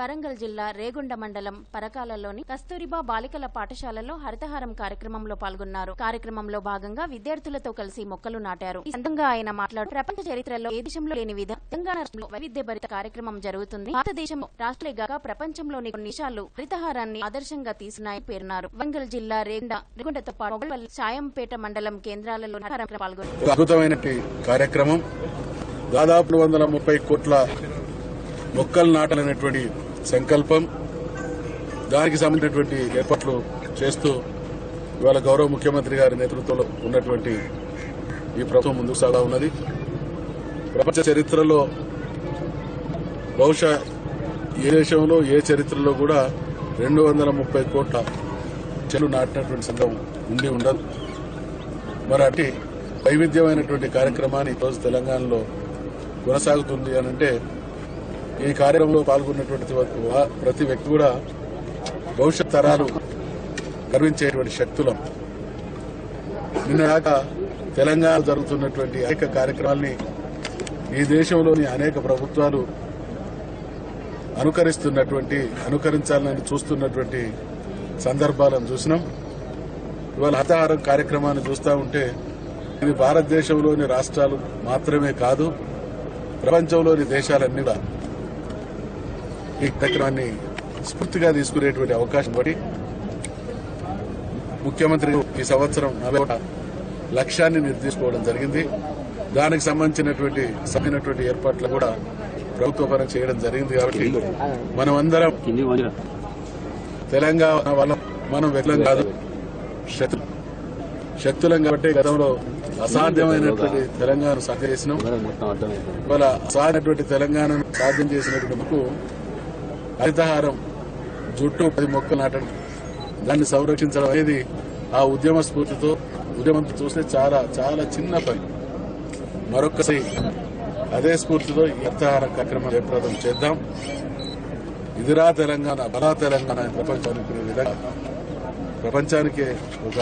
వరంగల్ జిల్లా రేగొండ మండలం పరకాలలోని కస్తూరిబా బాలికల పాఠశాలలో హరితహారం కార్యక్రమంలో పాల్గొన్నారు. కార్యక్రమంలో భాగంగా విద్యార్థులతో కలిసి మొక్కలు నాటారు. ఈ సందర్భంగా ఆయన మాట్లాడుతూ ప్రపంచ చరిత్రలో ఏ దేశంలో లేని విధంగా తెలంగాణ రాష్ట్రంలో వైవిధ్యభరిత కార్యక్రమం జరుగుతుంది. భారతదేశంలో రాష్ట్రాలే గాక ప్రపంచంలోని కొన్ని దేశాలు హరితహారాన్ని ఆదర్శంగా తీసుకున్నాయని పేర్కొన్నారు. వరంగల్ జిల్లా రేగొండతో పాటు మొగల్పల్లి, సాయంపేట మండలం కేంద్రాలలో పాల్గొన్నారు. అద్భుతమైన కార్యక్రమం. దాదాపు 130 కోట్ల మొక్కలు నాటాలనేటువంటి సంకల్పం, దానికి సంబంధించినటువంటి ఏర్పాట్లు చేస్తూ ఇవాళ గౌరవ ముఖ్యమంత్రి గారి నేతృత్వంలో ఉన్నటువంటి ఈ ప్రభుత్వం ముందుకు సాగుతా ఉన్నది. ప్రపంచ చరిత్రలో బహుశా ఏ దేశంలో ఏ చరిత్రలో కూడా 230 కోట్ల చెట్లు నాటినటువంటి సంఘం ఉండి ఉండదు. మరి అటు వైవిధ్యమైనటువంటి కార్యక్రమాన్ని ఈరోజు తెలంగాణలో కొనసాగుతుంది అనంటే ఈ కార్యక్రమంలో పాల్గొన్నటువంటి ప్రతి వ్యక్తి కూడా భవిష్యత్ తరాలు గర్వించేటువంటి శక్తులం. నిన్నగాక తెలంగాణ జరుగుతున్నటువంటి అనేక కార్యక్రమాల్ని ఈ దేశంలోని అనేక ప్రభుత్వాలు అనుకరించాలని చూస్తున్నటువంటి సందర్భాలను చూసినాం. ఇవాళ హరితహారం కార్యక్రమాన్ని చూస్తూ ఉంటే ఇది భారతదేశంలోని రాష్ట్రాలు మాత్రమే కాదు, ప్రపంచంలోని దేశాలన్నీ కూడా ఈ కార్యక్రమాన్ని స్ఫూర్తిగా తీసుకునేటువంటి అవకాశం బట్టి ముఖ్యమంత్రి ఈ సంవత్సరం 40 లక్ష్యాన్ని నిర్దేశించుకోవడం జరిగింది. దానికి సంబంధించినటువంటి ఏర్పాట్లు కూడా ప్రభుత్వ పరం చేయడం జరిగింది. కాబట్టి మనమందరం తెలంగాణ వల్ల మనం వ్యక్తులం కాదు, శక్తులం. కాబట్టి గతంలో అసాధ్యమైనటువంటి తెలంగాణ సాధ్యం చేసినాం. ఇవాళ అసాధ్యమైనటువంటి తెలంగాణను సాధ్యం చేసినటువంటి హరితహారం జుట్టు 10 మొక్కలు నాటడం, దాన్ని సంరక్షించడం అనేది ఆ ఉద్యమంతో చూస్తే చాలా చాలా చిన్న పని. మరొకసారి అదే స్ఫూర్తితో ఈ హరితహార కార్యక్రమం జయప్రదం చేద్దాం. ఇదిరా తెలంగాణ, బరా తెలంగాణ ప్రపంచానికి విధంగా ప్రపంచానికే ఒక